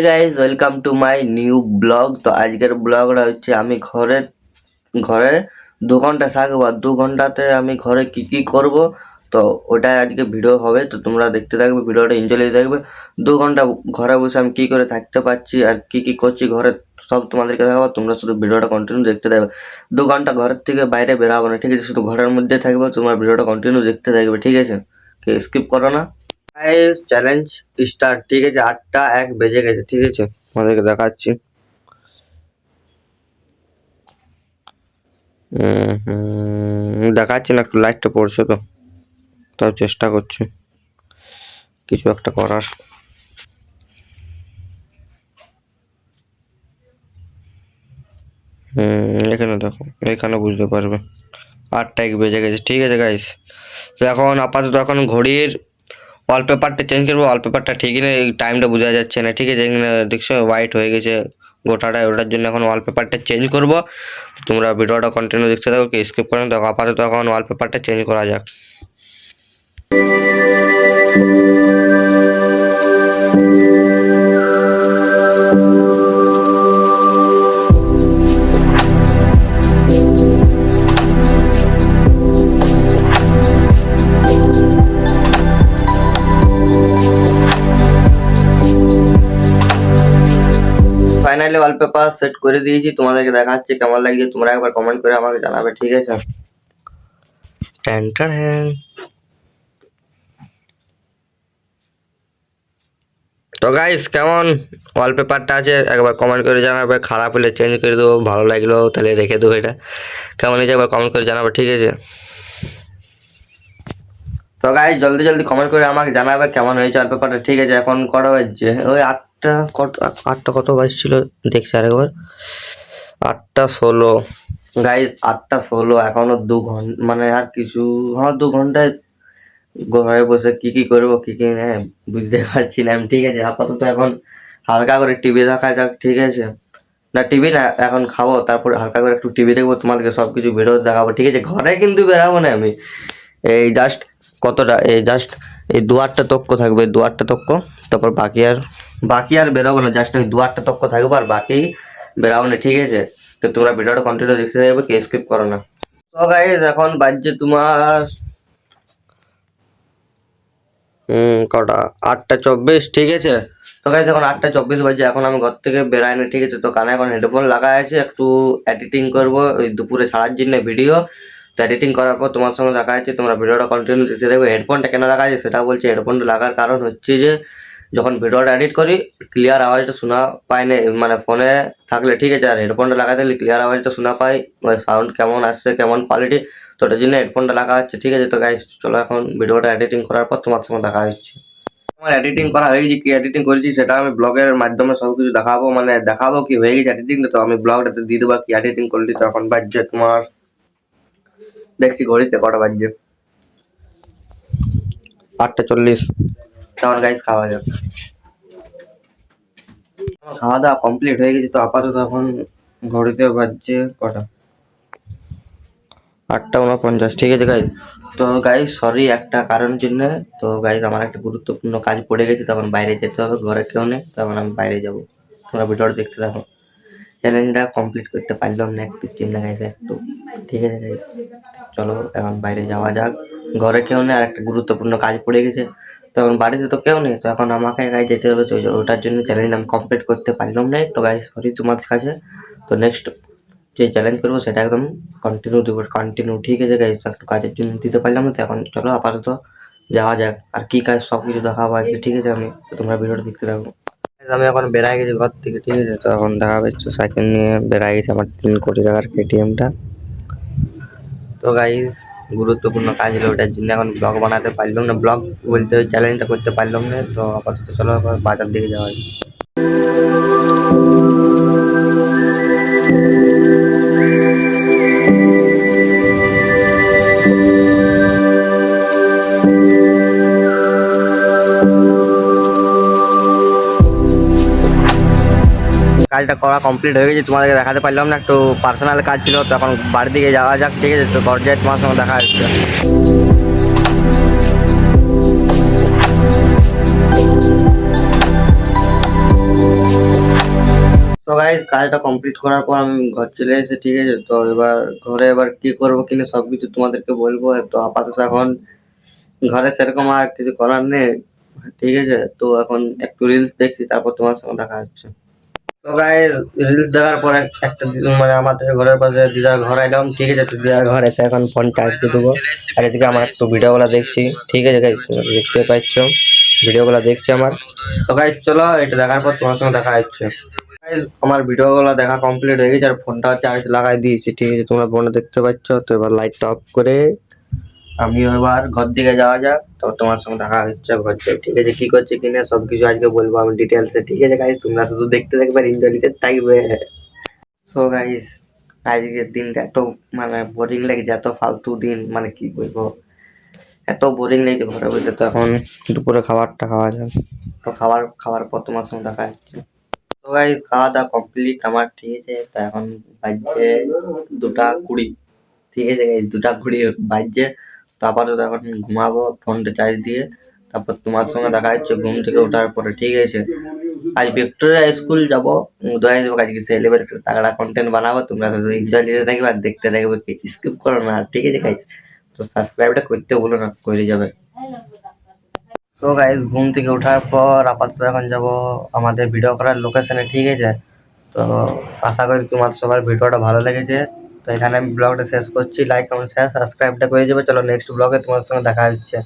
Guys welcome to my new blog. তো আজকের ব্লগটা হচ্ছে আমি ঘরে 2 ঘন্টা থাকবো, আর 2 ঘন্টাতে আমি ঘরে কি কি করব, তো ওটাই আজকে ভিডিও হবে। তো তোমরা দেখতে থাকবে, ভিডিওটা এনজয় দেখবে। 2 ঘন্টা ঘরে বসে আমি কি করে থাকতে পারছি আর কি কি করছি ঘরে, সব তোমাদেরকে দেখাবো। তোমরা শুধু ভিডিওটা কন্টিনিউ দেখতে থাকবে। 2 ঘন্টা ঘরের থেকে বাইরে বেরাবো না, ঠিক আছে? শুধু ঘরের মধ্যে থাকবে, তোমার ভিডিওটা কন্টিনিউ দেখতে থাকবে, ঠিক আছে? স্কিপ করো না। চ্যালেঞ্জ স্টার্ট, ঠিক আছে? 8টা 1 বেজে গেছে, ঠিক আছে? তোমাদেরকে দেখাচ্ছি। দেখাচ্ছি না, একটু লাইটটা পড়ছে তো, তাও চেষ্টা করছি কিছু একটা করার। এখানে দেখো, এখানে বুঝতে পারবে 8টা 1 বেজে গেছে, ঠিক আছে গাইস? তো এখন আপাতত ঘড়ির ওয়ালপেপারটা চেঞ্জ করবো। ওয়ালপেপারটা ঠিকই নেই, টাইমটা বোঝা যাচ্ছে না, ঠিক আছে? এখানে দেখছো হোয়াইট হয়ে গেছে গোটাটা, ওটার জন্য এখন ওয়ালপেপারটা চেঞ্জ করবো। তোমরা ভিডিওটা কন্টিনিউ দেখতে থাকো, স্কিপ করে দেখো। আপাতত এখন ওয়ালপেপারটা চেঞ্জ করা যাক। ফাইনালি ওয়ালপেপার সেট করে দিয়েছি, তোমাদেরকে দেখাচ্ছি কেমন লাগছে। তোমরা একবার কমেন্ট করে আমাকে জানাবে, ঠিক আছে? তো গাইস, কেমন ওয়ালপেপারটা আছে একবার কমেন্ট করে জানাবে। খারাপ হলে চেঞ্জ করে দেবো, ভালো লাগলো তাহলে রেখে দেবো। এটা কেমন হয়েছে একবার কমেন্ট করে জানাবে, ঠিক আছে? তো গাইস জলদি জলদি কমেন্ট করে আমাকে জানাবে কেমন হয়েছে ওয়ালপেপারটা, ঠিক আছে? এখন কটা বাজছে? ওই 8টা কত বাজছিল দেখছি আরেকবার। 8টা 16 গাইস, 8টা 16। এখনো 2 ঘন্টা, মানে আর কিছু, 2 ঘন্টায় ঘরে বসে কি কি করবো কি কি না বুঝতে পারছি না আমি, ঠিক আছে? আপাতত এখন হালকা করে টিভি দেখা যাক, ঠিক আছে? না, টিভি না, এখন খাবো, তারপরে হালকা করে একটু টিভি দেখবো, তোমাদেরকে সবকিছু ভিডিও দেখাবো, ঠিক আছে? ঘরে কিন্তু বেরাবো না আমি। এই জাস্ট এই 2-8টা তক্ক থাকবে, 2-8টা তক্ক। তারপর বাকি আর বেরাবো না, জাস্ট ওই 2-8টা তক্ক থাকবো, আর বাকি বেরাবো না, ঠিক আছে? তো তোমরা ভিডিওটা কন্টিনিউ দেখতে থাকবে, কে স্কিপ করো না। তো গাইস এখন বাজছে তোমার কটা, 8টা 24, ঠিক আছে? তো গাইস এখন 8টা 24 বাজে, এখন আমি ঘর থেকে বেরাই না, ঠিক আছে? তো কানে এখন হেডফোন লাগা আছে, একটু এডিটিং করব ওই দুপুরে ছাড়ার জন্য ভিডিও। তো এডিটিং করার পর তোমার সঙ্গে দেখা যাচ্ছে, তোমরা ভিডিওটা কন্টিনিউ দেখতে দেখবে। হেডফোনটা কেন রাখা আছে সেটা বলছি। হেডফোনটা লাগার কারণ হচ্ছে যে যখন ভিডিওটা এডিট করি ক্লিয়ার আওয়াজটা শোনা পাই না, মানে ফোনে থাকলে, ঠিক আছে? আর হেডফোনটা লাগাতে গেলে ক্লিয়ার আওয়াজটা শোনা পাই, ওই সাউন্ড কেমন আসছে কেমন কোয়ালিটি, তো ওটার জন্য হেডফোনটা লাগা হচ্ছে, ঠিক আছে? তো গাইস চলো এখন ভিডিওটা এডিটিং করার পর তোমার সঙ্গে দেখা হচ্ছে। আমার এডিটিং করা হয়ে গেছে, কি এডিটিং করেছি সেটা আমি ব্লগের মাধ্যমে সবকিছু দেখাবো, মানে দেখাবো কি হয়ে গেছে এডিটিং, তো আমি ব্লগটাতে দিয়ে দেবো কি এডিটিং করলি। তো এখন বাজছে তোমার, দেখছি ঘড়িতে কটা বাজছে, 8টা 40। তখন গাইস খাওয়া যাক। আমার খাওয়া দাওয়া কমপ্লিট হয়ে গেছে। তো আপাতত এখন ঘড়িতে বাজছে কটা, 8টা 49, ঠিক আছে গাইস? তো গাইস সরি একটা কারণের জন্য, তো গাইস আমার একটা গুরুত্বপূর্ণ কাজ পড়ে গেছে, তখন বাইরে যেতে হবে, ঘরে কেউ নেই, তখন আমি বাইরে যাবো। তোমরা ভিডিওটা দেখতে থাকো। চ্যালেঞ্জটা কমপ্লিট করতে পারলাম না, একটু চিন্তা গাইস একটু, ঠিক আছে গাইস? চলো এখন বাইরে যাওয়া যাক। ঘরে কেউ নেই, আর একটা গুরুত্বপূর্ণ কাজ পড়ে গেছে, তখন বাড়িতে তো কেউ নেই, তো এখন আমাকে একাই যেতে হবে। তো ওটার জন্য চ্যালেঞ্জ আমি কমপ্লিট করতে পারলাম না। তো গাইস সরি তোমাদের কাছে। তো নেক্সট যে চ্যালেঞ্জ করবো সেটা একদম কন্টিনিউ দেবো, কন্টিনিউ, ঠিক আছে গাইস? একটু কাজের জন্য দিতে পারলাম না, তো এখন চলো আপাতত যাওয়া যাক। আর কি কাজ সব কিছু দেখাবো আজকে, ঠিক আছে? তোমরা ভিডিওটা দেখতে থাকো। আমি এখন বেড়াই গেছি ঘর থেকে, ঠিক আছে? তো এখন দেখা পাচ্ছ সাইকেল নিয়ে বেড়াই গেছে আমার 3 কোটি টাকার কেটিএমটা। তো গাইজ গুরুত্বপূর্ণ কাজ হলো, ওটার জন্য এখন ব্লগ বানাতে পারলাম না, ব্লগ বলতে ওই চ্যালেঞ্জটা করতে পারলাম না। তো আপাতত চলো আবার বাজার দিকে যাওয়া যায়। কাজটা করা কমপ্লিট হয়ে গেছে, তোমাদেরকে দেখাতে পারলাম না, একটু পার্সোনাল কাজ ছিল। তো এখন বাড়ির দিকে যাওয়া যাক, ঠিক আছে? তো ঘর যাই, তোমার সঙ্গে দেখা হচ্ছে। তো গাইস কাজটা কমপ্লিট করার পর আমি ঘর চলে এসেছি, ঠিক আছে। তো এবার ঘরে এবার কি করবো কিনা সবকিছু তোমাদেরকে বলবো। তো আপাতত এখন ঘরে সেরকম আর কিছু করার নেই, ঠিক আছে। তো এখন একটু রিলস দেখছি, তারপর তোমার সঙ্গে দেখা হচ্ছে। তো গাইস রিলস দেখার পরে একটা মানে আমাদের ঘরের পাশে দিদার ঘর এলাম, ঠিক আছে। তো দিদার ঘর এসে এখন ফোন চার্জ দিয়ে দেবো, আর এদিকে আমার একটু ভিডিওগুলো দেখছি, ঠিক আছে গাইস। তোমরা দেখতে পাচ্ছ ভিডিওগুলো দেখছি আমার। তো গাইস চলো এটা দেখার পর তোমার সঙ্গে দেখা হচ্ছে। Guys, আমার ভিডিওগুলো দেখা কমপ্লিট হয়ে গেছে আর ফোনটা চার্জ লাগাই দিয়েছি, ঠিক আছে। তোমরা ফোনে দেখতে পাচ্ছ। তো এবার লাইটটা অফ করে আমিও এবার ঘর দিকে যাওয়া যাক। তো তোমার সঙ্গে দেখা হচ্ছে ঘর থেকে, ঠিক আছে। কি করছে কিনা সবকিছু আজকে বলবো আমি ডিটেলসে, ঠিক আছে গাইস। তোমরা শুধু দেখতে থাকবে আর এনজয় নিতে থাকবে। সো গাইস আজকের দিনটা এত মানে বোরিং লেগেছে, এত ফালতু দিন, মানে কি বলবো, এত বোরিং লেগেছে ঘরে বসে। তো এখন দুপুরে খাবারটা খাওয়া যাক। তো খাওয়ার পর তোমার সঙ্গে দেখা হচ্ছে। তো গাইস খাওয়া দাওয়া কমপ্লিট আমার, ঠিক আছে। তো এখন বাজছে 2টা 20, ঠিক আছে গাইস, 2টা 20 বাজছে। তো আপাতত এখন ঘুমাবো ফোনটা চার্জ দিয়ে, তারপর তোমার সঙ্গে দেখা হচ্ছে ঘুম থেকে ওঠার পরে, ঠিক আছে। আজ ভিক্টোরিয়া স্কুল যাবো, দয়া যাবো আজকে সেলিব্রেট করে তাগড়া কন্টেন্ট বানাবো। তোমরা শুধু এনজয় নিতে থাকবে আর দেখতে থাকবে, স্কিপ করো না, ঠিক আছে গাইস। তো সাবস্ক্রাইবটা করতে ভুলো না, করে যাবে। সো গাইস ঘুম থেকে ওঠার পর আপাতত এখন যাব আমাদের ভিডিও করার লোকেশনে, ঠিক আছে। তো আশা করি তোমার সবার ভিডিওটা ভালো লেগেছে। তো এখানে আমি ব্লগটা শেষ করছি। লাইক কমেন্ট শেয়ার সাবস্ক্রাইবটা করে যাবে। চলো নেক্সট ব্লগে তোমার সঙ্গে দেখা হচ্ছে।